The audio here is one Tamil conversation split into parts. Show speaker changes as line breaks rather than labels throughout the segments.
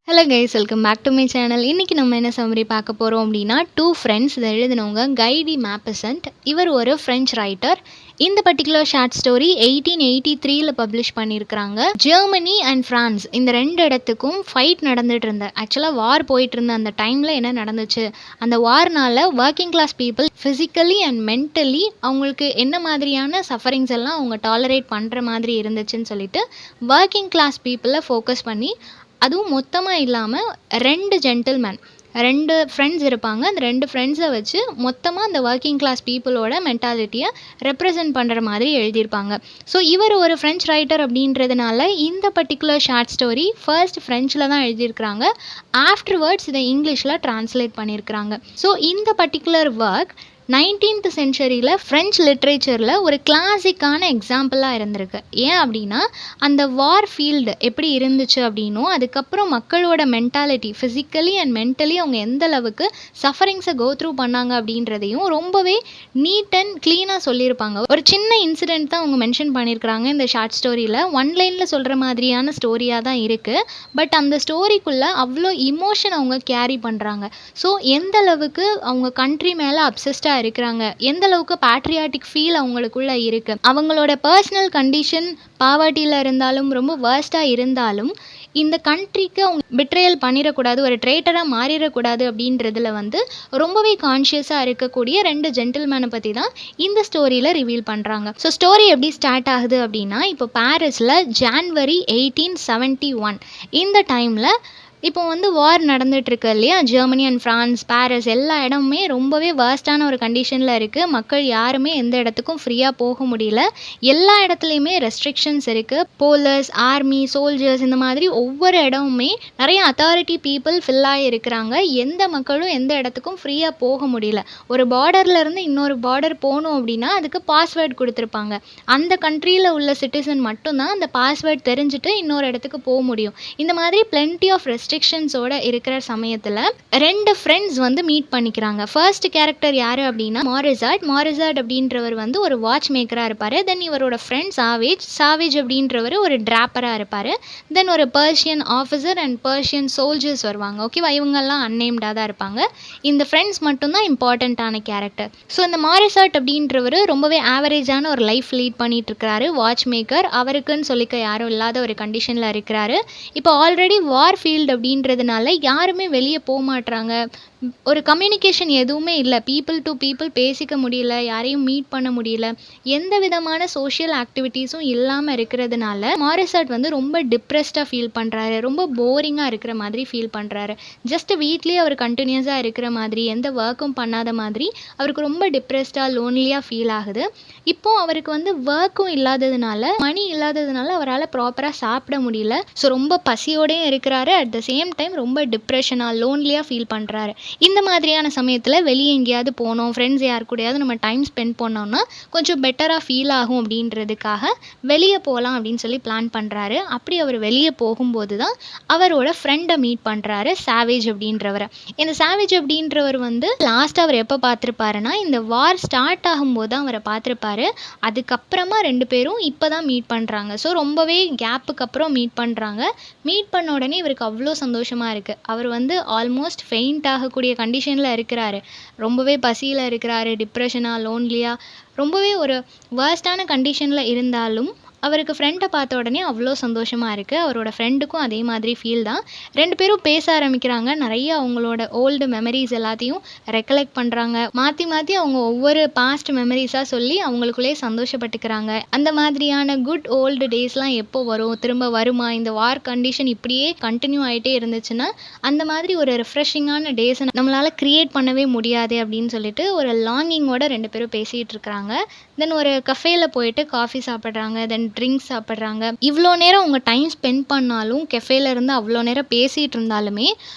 Hello guys, welcome back to my channel. இன்றைக்கி நம்ம என்ன சம்மரி பார்க்க போகிறோம் அப்படின்னா, டூ ஃப்ரெண்ட்ஸ் இதை எழுதினவங்க கைடி மேப்பசன்ட். இவர் ஒரு ஃப்ரெஞ்ச் ரைட்டர். இந்த பர்டிகுலர் ஷார்ட் ஸ்டோரி 1883 பப்ளிஷ் பண்ணியிருக்கிறாங்க. ஜெர்மனி அண்ட் ஃப்ரான்ஸ் இந்த ரெண்டு இடத்துக்கும் ஃபைட் நடந்துட்டு இருந்த, ஆக்சுவலாக வார் போயிட்டு இருந்த அந்த டைமில் என்ன நடந்துச்சு, அந்த வார்னால working class people physically and mentally அவங்களுக்கு என்ன மாதிரியான சஃபரிங்ஸ் எல்லாம் அவங்க டாலரேட் பண்ணுற மாதிரி இருந்துச்சுன்னு சொல்லிட்டு ஒர்க்கிங் கிளாஸ் பீப்புளை ஃபோக்கஸ் பண்ணி, அதுவும் மொத்தமாக இல்லாமல் ரெண்டு ஃப்ரெண்ட்ஸ் இருப்பாங்க. அந்த ரெண்டு ஃப்ரெண்ட்ஸை வச்சு மொத்தமாக அந்த ஒர்க்கிங் கிளாஸ் பீப்புளோட மென்டாலிட்டியை ரெப்ரசன்ட் பண்ணுற மாதிரி எழுதியிருப்பாங்க. ஸோ இவர் ஒரு ஃப்ரெஞ்ச் ரைட்டர் அப்படின்றதுனால இந்த பர்டிகுலர் ஷார்ட் ஸ்டோரி ஃபர்ஸ்ட் ஃப்ரெஞ்சில் தான் எழுதியிருக்கிறாங்க. ஆஃப்டர்வர்ட்ஸ் இதை இங்கிலீஷில் ட்ரான்ஸ்லேட் பண்ணியிருக்கிறாங்க. ஸோ இந்த பர்டிகுலர் ஒர்க் 19th சென்ச்சுரியில் ஃப்ரெஞ்ச் லிட்ரேச்சரில் ஒரு கிளாசிக்கான எக்ஸாம்பிளாக இருந்திருக்கு. ஏன் அப்படின்னா, அந்த வார் ஃபீல்டு எப்படி இருந்துச்சு அப்படின்னும், அதுக்கப்புறம் மக்களோட மென்டாலிட்டி ஃபிசிக்கலி அண்ட் மென்டலி அவங்க எந்த அளவுக்கு சஃபரிங்ஸை கோ த்ரூ பண்ணாங்க அப்படின்றதையும் ரொம்பவே நீட் அண்ட் க்ளீனாக சொல்லியிருப்பாங்க. ஒரு சின்ன இன்சிடென்ட் தான் அவங்க மென்ஷன் பண்ணியிருக்கிறாங்க இந்த ஷார்ட் ஸ்டோரியில். ஒன் லைனில் சொல்கிற மாதிரியான ஸ்டோரியாக தான் இருக்குது. பட் அந்த ஸ்டோரிக்குள்ளே அவ்வளோ இமோஷன் அவங்க கேரி பண்ணுறாங்க. ஸோ எந்த அளவுக்கு அவங்க கண்ட்ரி மேலே அப்சஸ்டாக இருக்கிறாங்க, எந்த அளவுக்கு பேட்ரியாட்டிக் ஃபீல் அவங்களுக்குள்ள இருக்கு, அவங்களோட பர்சனல் கண்டிஷன் பாவர்ட்டியில் இருந்தாலும் ரொம்ப வேர்ஸ்டாக இருந்தாலும் இந்த கண்ட்ரிக்கு அவங்க பிட்ரேயல் பண்ணிடக்கூடாது, ஒரு ட்ரேட்டராக மாறிடக்கூடாது அப்படின்றதுல ரொம்பவே கான்ஷியஸாக இருக்கக்கூடிய ரெண்டு ஜென்டில்மேனை பற்றி தான் இந்த ஸ்டோரியில் ரிவீல் பண்ணுறாங்க. ஸோ ஸ்டோரி எப்படி ஸ்டார்ட் ஆகுது அப்படின்னா, இப்போ பாரிஸில் ஜான்வரி 1871 இந்த டைமில் இப்போ வார் நடந்துகிட்ருக்கு இல்லையா, ஜெர்மனி அண்ட் ஃப்ரான்ஸ், பாரிஸ் எல்லா இடமுமே ரொம்பவே வேர்ஸ்டான ஒரு கண்டிஷனில் இருக்குது. மக்கள் யாருமே எந்த இடத்துக்கும் ஃப்ரீயாக போக முடியல. எல்லா இடத்துலையுமே ரெஸ்ட்ரிக்ஷன்ஸ் இருக்குது. போலீஸ், ஆர்மி, சோல்ஜர்ஸ் இந்த மாதிரி ஒவ்வொரு இடமுமே நிறைய அத்தாரிட்டி பீப்புள் ஃபில்லாகி இருக்கிறாங்க. எந்த மக்களும் எந்த இடத்துக்கும் ஃப்ரீயாக போக முடியல. ஒரு பார்டர்லேருந்து இன்னொரு பார்டர் போகணும் அப்படின்னா அதுக்கு பாஸ்வேர்டு கொடுத்துருப்பாங்க. அந்த கண்ட்ரியில் உள்ள சிட்டிசன் மட்டும்தான் அந்த பாஸ்வேர்டு தெரிஞ்சுட்டு இன்னொரு இடத்துக்கு போக முடியும். இந்த மாதிரி பிளென்டி ஆஃப் ரெஸ்ட்ரிக்ஷன்ஸோட இருக்கிற சமயத்தில் ரெண்டு ஃப்ரெண்ட்ஸ் மீட் பண்ணிக்கிறாங்க. ஃபர்ஸ்ட் கேரக்டர் யார் அப்படின்னா மாரிசாட் அப்படின்றவர் ஒரு வாட்ச் மேக்கராக இருப்பார். தென் இவரோட ஃப்ரெண்ட் சாவேஜ் அப்படின்றவர் ஒரு டிராப்பராக இருப்பார். தென் ஒரு Persian officer and Persian soldiers வருவாங்க. ஓகேவா, இவங்கெல்லாம் அன்னேம்டாக தான் இருப்பாங்க. இந்த ஃப்ரெண்ட்ஸ் மட்டும்தான் இம்பார்ட்டண்ட்டான கேரக்டர். ஸோ இந்த மாரிசாட் அப்படின்றவர் ரொம்பவே ஆவரேஜான ஒரு லைஃப் லீட் பண்ணிட்டு இருக்கிறாரு. வாட்ச் மேக்கர், அவருக்குன்னு சொல்லிக்க யாரும் இல்லாத ஒரு கண்டிஷனில் இருக்கிறாரு. இப்போ ஆல்ரெடி வார் ஃபீல்டு அப்படின்றதுனால யாருமே வெளியே போக மாட்றாங்க. ஒரு கம்யூனிகேஷன் எதுவுமே இல்லை. பீப்புள் டு பீப்புள் பேசிக்க முடியல, யாரையும் மீட் பண்ண முடியல, எந்த விதமான சோஷியல் ஆக்டிவிட்டீஸும் இல்லாமல் இருக்கிறதுனால மாரிசாட் ரொம்ப டிப்ரெஸ்டாக ஃபீல் பண்ணுறாரு. ரொம்ப போரிங்காக இருக்கிற மாதிரி ஃபீல் பண்ணுறாரு. ஜஸ்ட் வீட்லேயே அவர் கண்டினியூஸாக இருக்கிற மாதிரி, எந்த ஒர்க்கும் பண்ணாத மாதிரி அவருக்கு ரொம்ப டிப்ரெஸ்டாக லோன்லியாக ஃபீல் ஆகுது. இப்போது அவருக்கு ஒர்க்கும் இல்லாததுனால, மணி இல்லாததுனால அவரால் ப்ராப்பராக சாப்பிட முடியல. ஸோ ரொம்ப பசியோடையும் இருக்கிறாரு. அட் த சேம் டைம் ரொம்ப டிப்ரெஷனாக லோன்லியாக ஃபீல் பண்ணுறாரு. இந்த மாதிரியான சமயத்தில் வெளியே எங்கேயாவது போனோம், ஃப்ரெண்ட்ஸ் யார் கூடயாவது நம்ம டைம் ஸ்பெண்ட் பண்ணோம்னா கொஞ்சம் பெட்டராக ஃபீல் ஆகும் அப்படின்றதுக்காக வெளியே போகலாம் அப்படின்னு சொல்லி பிளான் பண்ணுறாரு. அப்படி அவர் வெளியே போகும்போது தான் அவரோட ஃப்ரெண்டை மீட் பண்ணுறாரு, சாவேஜ் அப்படின்றவரை. இந்த சாவேஜ் அப்படின்றவர் லாஸ்ட்டாக அவர் எப்போ பார்த்துருப்பாருன்னா, இந்த வார் ஸ்டார்ட் ஆகும்போது தான் அவரை பார்த்துருப்பாரு. அதுக்கப்புறமா ரெண்டு பேரும் இப்போ தான் மீட் பண்ணுறாங்க. ஸோ ரொம்பவே கேப்புக்கு அப்புறம் மீட் பண்ணுறாங்க. மீட் பண்ண உடனே இவருக்கு அவ்வளோ சந்தோஷமாக இருக்குது. அவர் ஆல்மோஸ்ட் ஃபெயிண்ட் ஆகக்கூடிய கண்டிஷனில் இருக்கிறாரு. ரொம்பவே பசியில் இருக்கிறாரு, டிப்ரெஷனாக லோன்லியாக ரொம்பவே ஒரு வேர்ஸ்டான கண்டிஷனில் இருந்தாலும் அவருக்கு ஃப்ரெண்டை பார்த்த உடனே அவ்வளோ சந்தோஷமாக இருக்குது. அவரோட ஃப்ரெண்டுக்கும் அதே மாதிரி ஃபீல் தான். ரெண்டு பேரும் பேச ஆரம்பிக்கிறாங்க. நிறைய அவங்களோட ஓல்டு மெமரிஸ் எல்லாத்தையும் ரெக்கலெக்ட் பண்ணுறாங்க. மாற்றி மாற்றி அவங்க ஒவ்வொரு பாஸ்ட் மெமரிஸாக சொல்லி அவங்களுக்குள்ளே சந்தோஷப்பட்டுக்கிறாங்க. அந்த மாதிரியான குட் ஓல்டு டேஸ்லாம் எப்போ வரும், திரும்ப வருமா, இந்த வார் கண்டிஷன் இப்படியே கண்டினியூ ஆகிட்டே இருந்துச்சுன்னா அந்த மாதிரி ஒரு ரெஃப்ரெஷிங்கான டேஸை நம்மளால் க்ரியேட் பண்ணவே முடியாது அப்படின்னு சொல்லிட்டு ஒரு லாங்கிங்கோட ரெண்டு பேரும் பேசிகிட்டு இருக்கிறாங்க. தென் ஒரு கஃபேயில் போயிட்டு காஃபி சாப்பிட்றாங்க. தென் ட்ரிங்க்ஸ் சாப்பிட்றாங்க. இவ்வளோ நேரம் அவங்க டைம் ஸ்பெண்ட் பண்ணாலும், கெஃபேல இருந்து அவ்வளோ நேரம் பேசிகிட்டு இருந்தாலுமே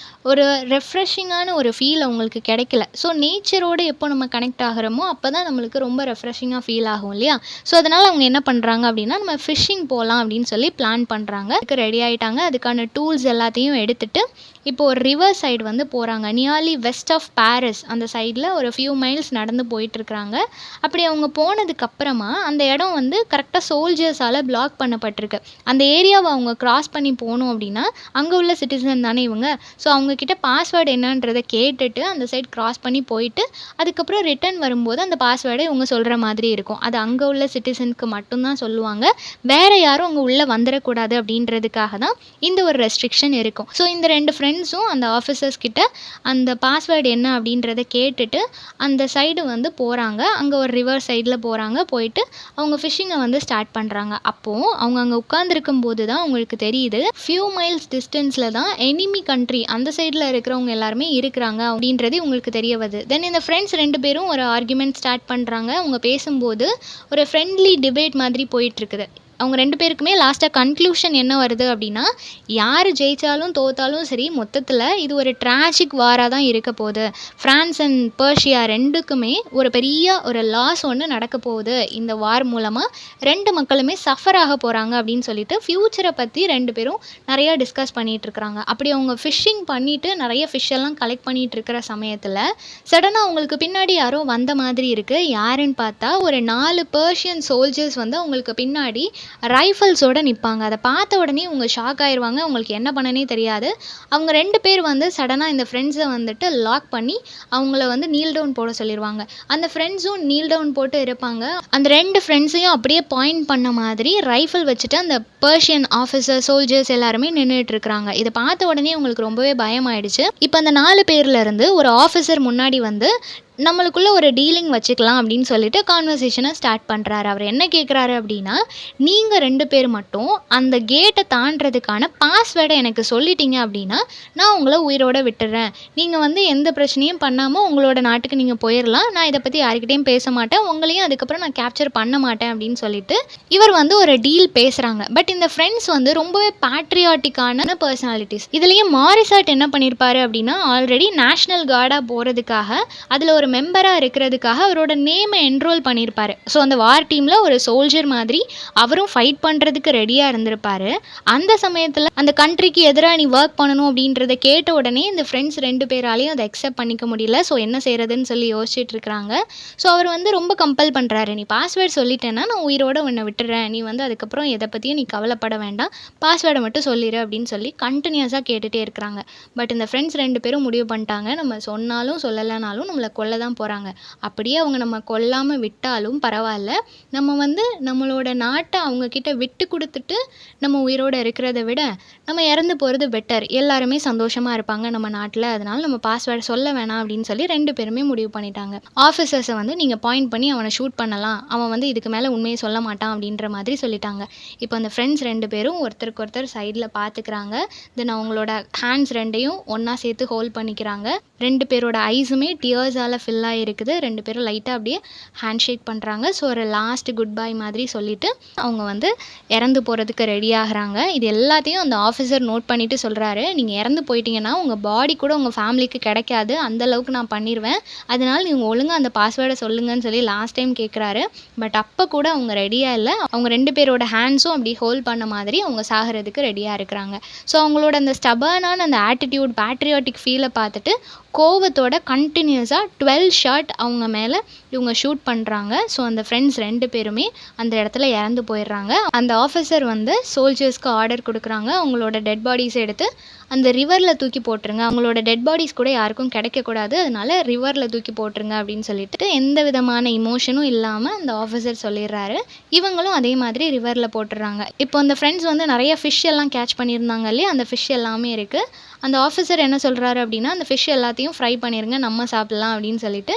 ஒரு ரெஃப்ரெஷிங்கான ஒரு ஃபீல் அவங்களுக்கு கிடைக்கல. ஸோ நேச்சரோட எப்போ நம்ம கனெக்ட் ஆகுறோமோ அப்போ தான் நம்மளுக்கு ரொம்ப ரெஃப்ரெஷிங்காக ஃபீல் ஆகும் இல்லையா? ஸோ அதனால் அவங்க என்ன பண்ணுறாங்க அப்படின்னா, நம்ம ஃபிஷ்ஷிங் போகலாம் அப்படின்னு சொல்லி பிளான் பண்ணுறாங்க. அதுக்கு ரெடி ஆகிட்டாங்க. அதுக்கான டூல்ஸ் எல்லாத்தையும் எடுத்துகிட்டு இப்போ ஒரு ரிவர் சைடு வந்து போகிறாங்க. நியர்லி வெஸ்ட் ஆஃப் பாரிஸ் அந்த சைடில் ஒரு ஃபியூ மைல்ஸ் நடந்து போயிட்டுருக்குறாங்க. அப்படி அவங்க போனதுக்கப்புறமா அந்த இடம் வந்து கரெக்டாக சோல்ஜர்ஸால் பிளாக் பண்ணப்பட்டிருக்கு. அந்த ஏரியாவை அவங்க கிராஸ் பண்ணி போகணும் அப்படின்னா அங்கே உள்ள சிட்டிசன் தானே இவங்க. ஸோ அவங்கக்கிட்ட பாஸ்வேர்டு என்னன்றதை கேட்டுட்டு அந்த சைட் கிராஸ் பண்ணி போயிட்டு அதுக்கப்புறம் ரிட்டர்ன் வரும்போது அந்த பாஸ்வேர்டை இவங்க சொல்கிற மாதிரி இருக்கும். அது அங்கே உள்ள சிட்டிசனுக்கு மட்டும்தான் சொல்லுவாங்க. வேறு யாரும் அங்கே உள்ளே வந்துடக்கூடாது அப்படின்றதுக்காக தான் இந்த ஒரு ரெஸ்ட்ரிக்ஷன் இருக்கும். ஸோ இந்த 2 ஃப்ரெண்ட்ஸும் அந்த ஆஃபீஸர்ஸ் கிட்ட அந்த பாஸ்வேர்டு என்ன அப்படின்றத கேட்டுட்டு அந்த சைடு வந்து போகிறாங்க. அங்கே ஒரு ரிவர் சைடில் போகிறாங்க. போயிட்டு அவங்க ஃபிஷ்ஷிங்கை வந்து ஸ்டார்ட் பண்ணுறாங்க. அப்போது அவங்க அங்கே உட்காந்துருக்கும் போது தான் அவங்களுக்கு தெரியுது, ஃபியூ மைல்ஸ் டிஸ்டன்ஸில் தான் எனிமி கண்ட்ரி அந்த சைடில் இருக்கிறவங்க எல்லாருமே இருக்கிறாங்க அப்படின்றது உங்களுக்கு தெரிய வருது. தென் இந்த ஃப்ரெண்ட்ஸ் 2 பேரும் ஒரு ஆர்குமெண்ட் ஸ்டார்ட் பண்ணுறாங்க. அவங்க பேசும்போது ஒரு ஃப்ரெண்ட்லி டிபேட் மாதிரி போயிட்டுருக்குது. அவங்க 2 பேருக்குமே லாஸ்ட்டாக கன்க்ளூஷன் என்ன வருது அப்படின்னா, யார் ஜெயித்தாலும் தோத்தாலும் சரி, மொத்தத்தில் இது ஒரு ட்ராஜிக் வாராக தான் இருக்க போகுது. ஃப்ரான்ஸ் அண்ட் பர்ஷியா 2க்குமே ஒரு பெரிய ஒரு லாஸ் ஒன்று நடக்க போகுது. இந்த வார் மூலமாக 2 மக்களுமே சஃபர் ஆக போகிறாங்க அப்படின்னு சொல்லிட்டு ஃப்யூச்சரை பற்றி 2 பேரும் நிறையா டிஸ்கஸ் பண்ணிகிட்டு இருக்கிறாங்க. அப்படி அவங்க ஃபிஷ்ஷிங் பண்ணிவிட்டு நிறைய ஃபிஷ் எல்லாம் கலெக்ட் பண்ணிகிட்டு இருக்கிற சமயத்தில் சடனாக அவங்களுக்கு பின்னாடி யாரோ வந்த மாதிரி இருக்குது. யாருன்னு பார்த்தா ஒரு 4 பர்ஷியன் சோல்ஜர்ஸ் வந்து அவங்களுக்கு பின்னாடி ரைஃபிள்ஸோடு நிற்பாங்க. அதை பார்த்த உடனே இவங்க ஷாக் ஆயிடுவாங்க. அவங்களுக்கு என்ன பண்ணனே தெரியாது. அவங்க 2 பேர் வந்து சடனாக இந்த ஃப்ரெண்ட்ஸை வந்துட்டு லாக் பண்ணி அவங்கள வந்து நீல் டவுன் போட சொல்லிடுவாங்க. அந்த ஃப்ரெண்ட்ஸும் நீல் டவுன் போட்டு இருப்பாங்க. அந்த 2 ஃப்ரெண்ட்ஸையும் அப்படியே பாயிண்ட் பண்ண மாதிரி ரைஃபிள் வச்சுட்டு அந்த பர்ஷியன் ஆஃபீஸர் சோல்ஜர்ஸ் எல்லாருமே நின்றுட்டு இருக்கிறாங்க. இதை பார்த்த உடனே உங்களுக்கு ரொம்பவே பயமாயிடுச்சு. இப்போ அந்த 4 பேர்ல இருந்து ஒரு ஆஃபீஸர் முன்னாடி வந்து நம்மளுக்குள்ள ஒரு டீலிங் வச்சுக்கலாம் அப்படின்னு சொல்லிட்டு கான்வர்சேஷனை ஸ்டார்ட் பண்ணுறாரு. அவர் என்ன கேட்குறாரு அப்படின்னா, நீங்கள் 2 பேர் மட்டும் அந்த கேட்டை தாண்டறதுக்கான பாஸ்வேர்டை எனக்கு சொல்லிட்டீங்க அப்படின்னா நான் உங்களை உயிரோட விட்டுறேன். நீங்கள் வந்து எந்த பிரச்சனையும் பண்ணாமல் உங்களோட நாட்டுக்கு நீங்கள் போயிடலாம். நான் இதை பற்றி யார்கிட்டையும் பேச மாட்டேன். உங்களையும் அதுக்கப்புறம் நான் கேப்சர் பண்ண மாட்டேன் அப்படின்னு சொல்லிட்டு இவர் வந்து ஒரு டீல் பேசுகிறாங்க. பட் இந்த ஃப்ரெண்ட்ஸ் வந்து ரொம்பவே பேட்ரியாட்டிக்கான பர்சனாலிட்டிஸ். இதுலேயும் மாரிசாட் என்ன பண்ணியிருப்பாரு அப்படின்னா, ஆல்ரெடி நேஷ்னல் கார்டாக போகிறதுக்காக அதில் ஒரு மெம்பராக இருக்கிறதுக்காக அவரோட நேமை என்ரோல் பண்ணியிருப்பார். ஸோ அந்த வார் டீமில் ஒரு சோல்ஜர் மாதிரி அவரும் ஃபைட் பண்ணுறதுக்கு ரெடியாக இருந்திருப்பார். அந்த சமயத்தில் அந்த கண்ட்ரிக்கு எதிராக நீ ஒர்க் பண்ணணும் அப்படின்றத கேட்ட உடனே இந்த ஃப்ரெண்ட்ஸ் 2 பேராலையும் அதை அக்செப்ட் பண்ணிக்க முடியல. ஸோ என்ன செய்கிறதுன்னு சொல்லி யோசிச்சுட்டு இருக்கிறாங்க. ஸோ அவர் வந்து ரொம்ப கம்பல் பண்ணுறாரு, நீ பாஸ்வேர்டு சொல்லிட்டேன்னா நான் உயிரோட உன்னை விட்டுறேன். நீ வந்து அதுக்கப்புறம் எதை பற்றியும் நீ கவலைப்பட வேண்டாம். பாஸ்வேர்டை மட்டும் சொல்லிடு அப்படின்னு சொல்லி கண்டினியூஸாக கேட்டுகிட்டே இருக்கிறாங்க. பட் இந்த ஃப்ரெண்ட்ஸ் 2 பேரும் முடிவு பண்ணிட்டாங்க, நம்ம சொன்னாலும் சொல்லலைனாலும் நம்மளை கொல்ல தான் போகிறாங்க. அப்படியே அவங்க நம்ம கொல்லாமல் விட்டாலும் பரவாயில்ல, நம்ம வந்து நம்மளோட நாட்டை அவங்கக்கிட்ட விட்டு கொடுத்துட்டு நம்ம உயிரோடு இருக்கிறத விட நம்ம இறந்து போகிறது பெட்டர். எல்லாருமே சந்தோஷமாக இருப்பாங்க நம்ம நாட்டில். அதனால் நம்ம பாஸ்வேர்டு சொல்ல வேணாம் அப்படின்னு சொல்லி 2 பேருமே முடிவு பண்ணிட்டாங்க. ஆஃபீஸர்ஸை வந்து நீங்கள் பாயிண்ட் பண்ணி அவனை ஷூட் பண்ணலாம், அவன் வந்து இதுக்கு மேலே உண்மையை சொல்ல மாட்டான் அப்படின்ற மாதிரி சொல்லிட்டாங்க. இப்போ அந்த ஃப்ரெண்ட்ஸ் 2 பேரும் ஒருத்தருக்கு ஒருத்தர் சைடில் பார்த்துக்கிறாங்க. தென் அவங்களோட ஹேண்ட்ஸ் 2ஐயும் ஒன்றா சேர்த்து ஹோல்ட் பண்ணிக்கிறாங்க. 2 பேரோட ஐஸுமே டியர்ஸால் ஃபில் ஆகிருக்குது. 2 பேரும் லைட்டாக அப்படியே ஹேண்ட் ஷேக் பண்ணுறாங்க. ஸோ ஒரு லாஸ்ட் குட் பை மாதிரி சொல்லிவிட்டு அவங்க வந்து இறந்து போகிறதுக்கு ரெடி ஆகுறாங்க. இது எல்லாத்தையும் அந்த ஆஃபீஸர் நோட் பண்ணிவிட்டு சொல்கிறாரு, நீங்கள் இறந்து போயிட்டீங்கன்னா உங்கள் பாடி கூட உங்கள் ஃபேமிலிக்கு கிடைக்காது, அந்தளவுக்கு நான் பண்ணிடுவேன். அதனால் நீங்கள் ஒழுங்காக அந்த பாஸ்வேர்டை சொல்லுங்கன்னு சொல்லி லாஸ்ட் டைம் கேட்குறாரு. பட் அப்போ கூட அவங்க ரெடியாக இல்லை. அவங்க 2 பேரோட ஹேண்ட்ஸும் அப்படி ஹோல்ட் பண்ண மாதிரி அவங்க சாகிறதுக்கு ரெடியாக இருக்கிறாங்க. ஸோ அவங்களோட அந்த ஸ்டபர்னான அந்த ஆட்டிடியூட் பேட்ரியாட்டிக் ஃபீலை பார்த்துட்டு கோவத்தோட கண்டினியூஸாக 12 ஷாட் அவங்க மேலே இவங்க ஷூட் பண்ணுறாங்க. ஸோ அந்த ஃப்ரெண்ட்ஸ் 2 பேருமே அந்த இடத்துல இறந்து போயிடுறாங்க. அந்த ஆஃபீஸர் வந்து சோல்ஜர்ஸ்க்கு ஆர்டர் கொடுக்குறாங்க, அவங்களோட டெட் பாடிஸை எடுத்து அந்த ரிவரில் தூக்கி போட்டுருங்க, அவங்களோட டெட் பாடிஸ் கூட யாருக்கும் கிடைக்கக்கூடாது, அதனால ரிவரில் தூக்கி போட்டுருங்க அப்படின்னு சொல்லிட்டு எந்த விதமான இமோஷனும் இல்லாமல் அந்த ஆஃபீஸர் சொல்லிடுறாரு. இவங்களும் அதே மாதிரி ரிவரில் போட்டுடுறாங்க. இப்போ அந்த ஃப்ரெண்ட்ஸ் வந்து நிறைய ஃபிஷ் எல்லாம் கேட்ச் பண்ணியிருந்தாங்க இல்லையா, அந்த ஃபிஷ் எல்லாமே இருக்குது. அந்த ஆஃபீஸர் என்ன சொல்கிறாரு அப்படின்னா, அந்த ஃபிஷ் எல்லாத்தையும் ஃப்ரை பண்ணிடுங்க, நம்ம சாப்பிட்லாம் அப்படின்னு சொல்லிட்டு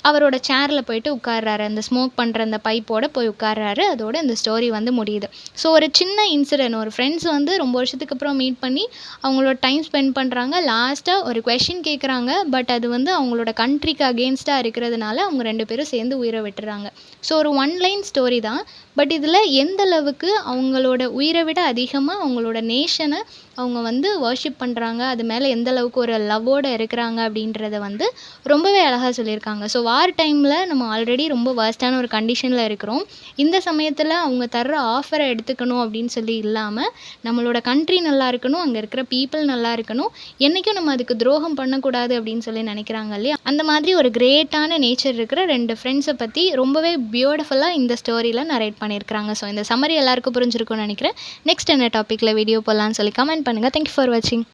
அவரோட சேரில் போயிட்டு உட்கார்றாரு. அந்த ஸ்மோக் பண்ணுற அந்த பைப்போட போய் உட்கார்றாரு. அதோட இந்த ஸ்டோரி வந்து முடியுது. ஸோ ஒரு சின்ன இன்சிடென்ட், ஒரு ஃப்ரெண்ட்ஸ் வந்து ரொம்ப வருஷத்துக்கு அப்புறம் மீட் பண்ணி அவங்களோட டைம் ஸ்பெண்ட் பண்ணுறாங்க. லாஸ்ட்டாக ஒரு கொஷின் கேட்குறாங்க. பட் அது வந்து அவங்களோட கண்ட்ரிக்கு அகெயின்ஸ்டாக இருக்கிறதுனால அவங்க 2 பேரும் சேர்ந்து உயிரை விட்டுறாங்க. ஸோ ஒரு ஒன் லைன் ஸ்டோரி தான். பட் இதில் எந்த அளவுக்கு அவங்களோட உயிரை விட அதிகமாக அவங்களோட நேஷனை அவங்க வந்து வர்ஷிப் பண்ணுறாங்க, அது மேலே எந்த அளவுக்கு ஒரு லவ்வோடு இருக்கிறாங்க அப்படின்றத வந்து ரொம்பவே அழகாக சொல்லியிருக்காங்க. ஸோ வார் டைமில் நம்ம ஆல்ரெடி ரொம்ப வர்ஸ்டான ஒரு கண்டிஷனில் இருக்கிறோம். இந்த சமயத்தில் அவங்க தர்ற ஆஃபரை எடுத்துக்கணும் அப்படின்னு சொல்லி இல்லாமல் நம்மளோட கண்ட்ரி நல்லா இருக்கணும், அங்கே இருக்கிற பீப்புள் நல்லா இருக்கணும், என்றைக்கும் நம்ம அதுக்கு துரோகம் பண்ணக்கூடாது அப்படின்னு சொல்லி நினைக்கிறாங்க இல்லையா. அந்த மாதிரி ஒரு கிரேட்டான நேச்சர் இருக்கிற 2 ஃப்ரெண்ட்ஸை பற்றி ரொம்பவே பியூட்டிஃபுல்லாக இந்த ஸ்டோரியில் நரேட் பண்ணியிருக்கிறாங்க. ஸோ இந்த சம்மரி எல்லாருக்கும் புரிஞ்சிருக்கும்னு நினைக்கிறேன். நெக்ஸ்ட் என்ன டாப்பிக்கில் வீடியோ போடலான்னு சொல்லி கமெண்ட் பண்ணுங்கள். தேங்க்யூ ஃபார் வாட்சிங்.